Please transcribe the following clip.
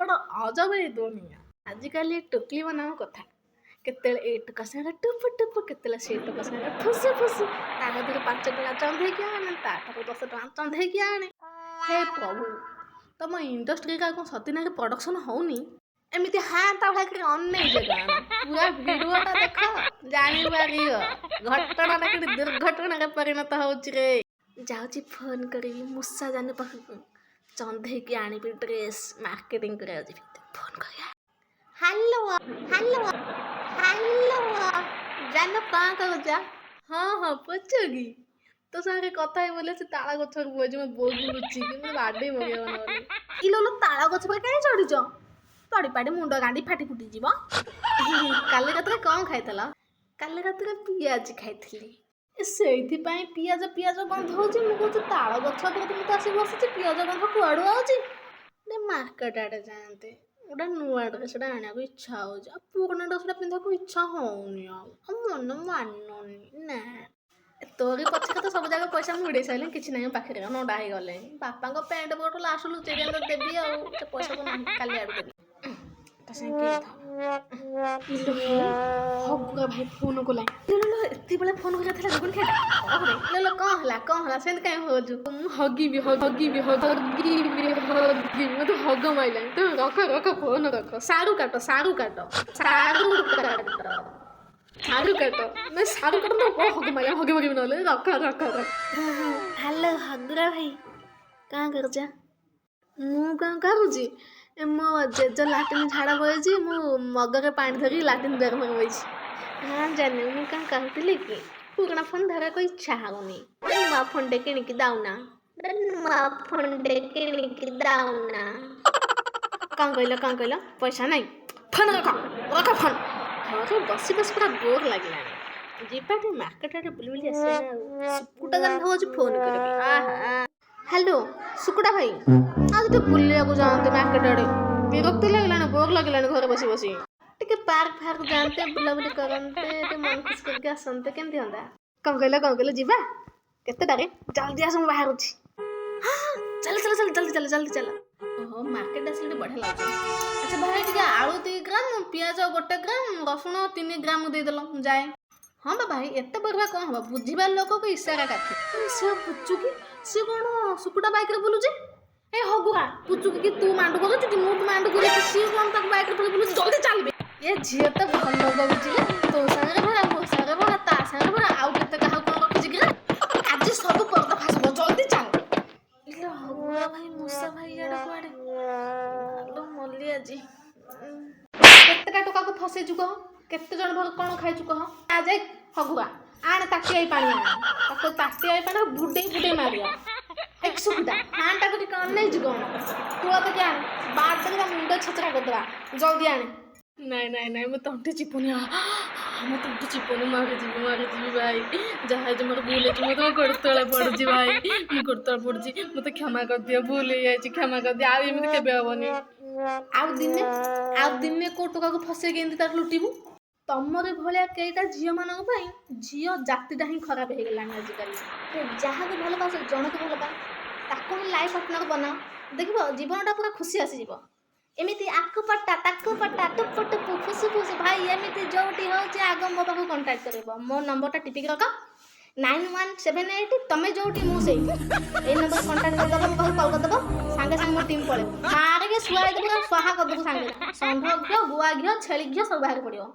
बड़ा अजब ये दुनिया आजिकल टोकली बनाव कथा केतेले ए टका सारा टुप टुप केतेले से टका सारा फुस फुस ता हाथ 5 टका चंदे के आने ता 10 टका चंदे के आने हे प्रभु तम इंडस्ट्री का कौन सतीना के प्रोडक्शन होनी एमती हाथ भाग अनेक जगह पूरा भिडियोटा देख जानी पारियो घटना के दुर्घटना के परिणत होची रे जाउची फोन करी मुस्सा जाने पाखु चंदे के आनी ड्रेस मार्केटिंग करे फोन कर हेलो हेलो हेलो जान कहाँ कह हाँ हाँ पचगी तो सारे कथा ही बोले से ताला गछर बुझे मैं बहुत बुलुची कि मैं बाडे मगे बनले ई लो ताला गछ पर काहे चढ़ी छ पड़ी पड़ी मुंड गांडी फाटी फुटी जीव काले रात कौन खाइतला काले रात पियाज खाइथिली सेइथि पाई पियाज पियाज गंध होची मु कहू ताला गछ पर तुम तो आसी बसछि पियाज गंध कुआडू आउची ने मार्केट आडे जानते गोटे नुआ ड्रेस आने को इच्छा हो पुराना ड्रेस पिंधा को इच्छा होनी मन मानुनी ना तोरी पछे तो सब जगह पैसा मुड़े सारे किसी ना पाखे नडा हो गले बापा पैंट बोट लास्ट लुचेई देवी आ पैसा को काली आड़ देवी हगुआ भाई फोन को एत बेले फोन कर कौन है से कहीं हो हगिबी मत हग माइला तो रख रख फोन रख सारू काट मैं सारू काट तो हग माइला हगे मगे नले रख रख हेलो हगुरा भाई कहाँ कर मु कहाँ करुची मो जेज लाट्रिन झाड़ा बही मु मगरे पानी धरिक लाट्रिन बेग में बही हाँ जानी मुझे कहाँ कहती कि पुराना फोन धरा को इच्छा होनी नुआ फोन टे किणिकी दाउना कौन कहल पैसा नहीं फोन रख रख फोन घरे बस बस पूरा बोर लगे जीपाटे मार्केट आड़े बुली बुली सुकुटा जान फोन कर हेलो सुकुटा भाई आज तो बुलिया को जानते मार्केट आड़े विरक्त लगलानी बोर लगलानी घर बसी बसी टिके पार्क फार्क जानते बुलाबुली करते मन खुश करके आसते केमती हंदा कौन कहल जीवा केतेटारे जल्दी आस मु बाहर छी हां चल चल चल जल्दी चल जल्दी चल ओहो मार्केट आसले बढ़िया लाग अच्छा भाई टिके आलू 3 ग्राम प्याज 1 ग्राम रसुण 3 ग्राम दे देलो जाए हाँ बा भाई एत बरवा कौन हम बुझीबार लोक को इशारा काफी से पुचु की से कौन सुकुटा बाइक रे बुलुजे ए हगुआ पुचु की तू मांडू कर छु मु मांडू कर सी कौन तक बाइक रे बुलुजे जल्दी चल बे ये झियो त भल लगुची तो संगे भरा मो संगे भरा ता संगे भरा आउ केते कहा कोन रखि कि आज सब पर्दा फासबो जल्दी चल इला हगुआ भाई मुसा भाई एडा कोआडे लो मल्ली आजी केतेटा टका को फसे जुको केते जन भल कोन खाइ चुको आ जाय हगुआ आने ताटी आई पानी ताको ताटी आई पानी बुडे मारिया एक सुकुटा हां ताको टी कान नहीं जुको तू तो क्या बात तक मुंडा छचरा कर जल्दी आने नहीं मैं तंटे चिपुनी मैं तंटे चिपुनी मारे जी भाई जहाँ जो मोर भूल है मैं तो गोड़ तले पड़ जी भाई मैं गोड़ तले पड़ जी मत क्षमा कर दिया भूल है क्षमा कर दिया आमती केबे हेनी आउ दिन को टका को फसे केंदी तार लुटिबू तमरे भलिया कईटा झील मान झील जातिटा ही खराब हो गलानी आजिकल जहाँ को भल पास जन को भल पा ताको ही लाइफ पार्टनर बनाओ देख जीवनटा पूरा खुशी आसीज एमती आखपटा ताकपटा टुप टुप फुस फुस भाई एमती जोटी हो आग मो पाक कंटाक्ट कर मो नंबरटा टिपिक रख 9178 तमें जोटी मुझे ए नंबर कंटाक्ट कर दबो मो कॉल कर दबो संगे संगे मो टीम पळे मारे के सुआ देबो स्वाहा कर दबो संगे संघ घियो गुआ घियो छेली घियो सब बाहर पड़ियो।